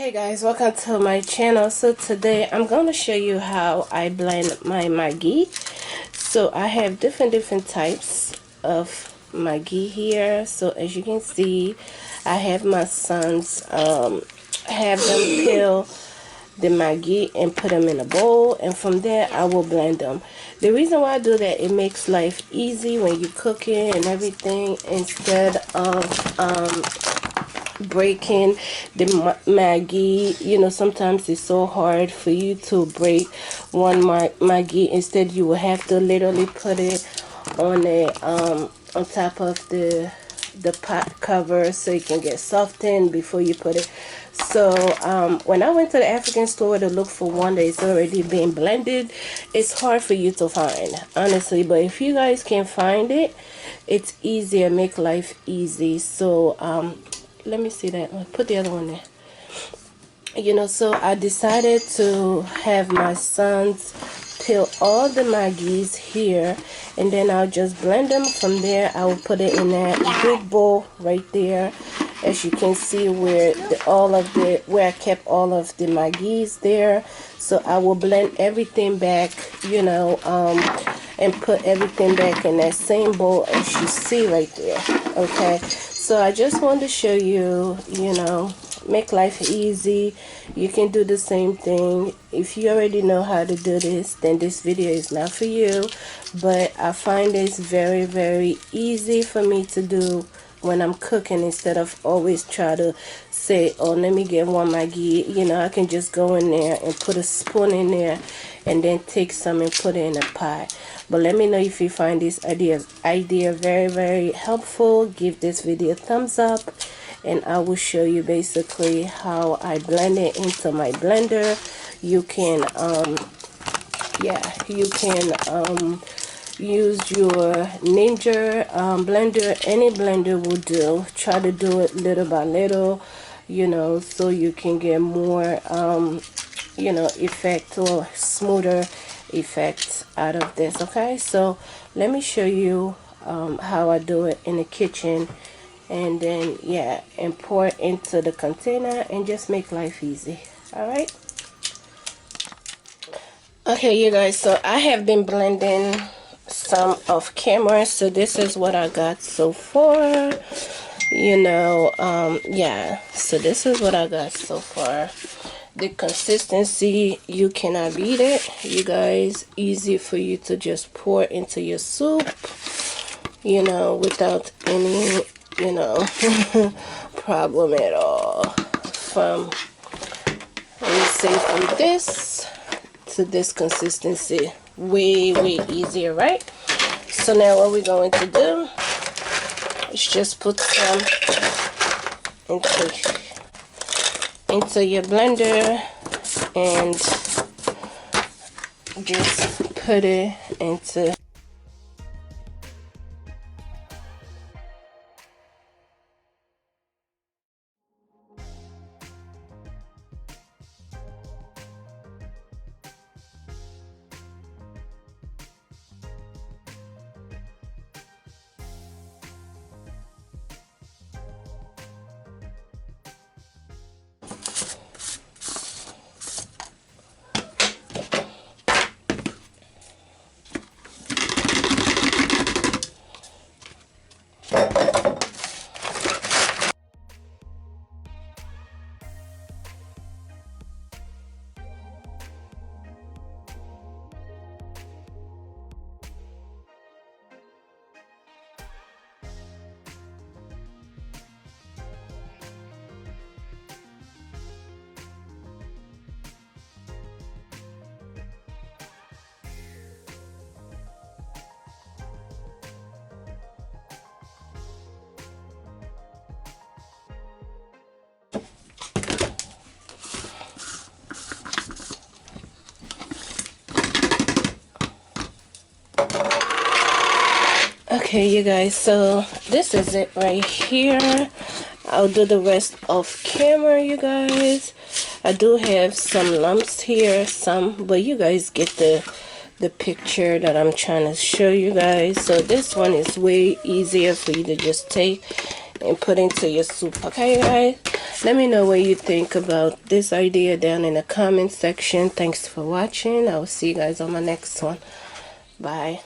Hey guys, welcome to my channel. So today I'm going to show you how I blend my Maggie. So I have different types of Maggie here. So as you can see, I have my sons have them peel the Maggie and put them in a bowl, and from there I will blend them. The reason why I do that, it makes life easy when you're cooking and everything, instead of breaking the Maggie. You know, sometimes it's so hard for you to break one Maggie. Instead, you will have to literally put it on a on top of the pot cover so it can get softened before you put it. So when I went to the African store to look for one that is already being blended, it's hard for you to find, honestly. But if you guys can find it, it's easier, make life easy. So let me see that. I'll put the other one there. You know, so I decided to have my sons peel all the Maggies here, and then I'll just blend them. From there I will put it in that big bowl right there, as you can see, where where I kept all of the Maggies there. So I will blend everything back, you know, and put everything back in that same bowl as you see right there. Okay, so I just wanted to show you, you know, make life easy. You can do the same thing. If you already know how to do this, then this video is not for you. But I find this very easy for me to do when I'm cooking, instead of always try to say, oh, let me get one Maggie. You know, I can just go in there and put a spoon in there and then take some and put it in a pot. But let me know if you find this idea very helpful. Give this video a thumbs up, and I will show you basically how I blend it into my blender. You can use your Ninja blender. Any blender will do. Try to do it little by little, you know, so you can get more you know, effect or smoother effect out of this. Okay, so let me show you how I do it in the kitchen, and then yeah, and pour it into the container and just make life easy. All right, okay you guys, so I have been blending some off camera, so this is what I got so far. You know, yeah, so this is what I got so far. The consistency, you cannot beat it, you guys. Easy for you to just pour into your soup, you know, without any, you know, problem at all. From, let me say, from this to this consistency, way easier, right? So now what we're going to do is just put some into your blender and just put it into okay you guys, so this is it right here. I'll do the rest off camera, you guys. I do have some lumps here, but you guys get the picture that I'm trying to show you guys. So this one is way easier for you to just take and put into your soup. Okay, guys? Let me know what you think about this idea down in the comment section. Thanks for watching. I will see you guys on my next one. Bye.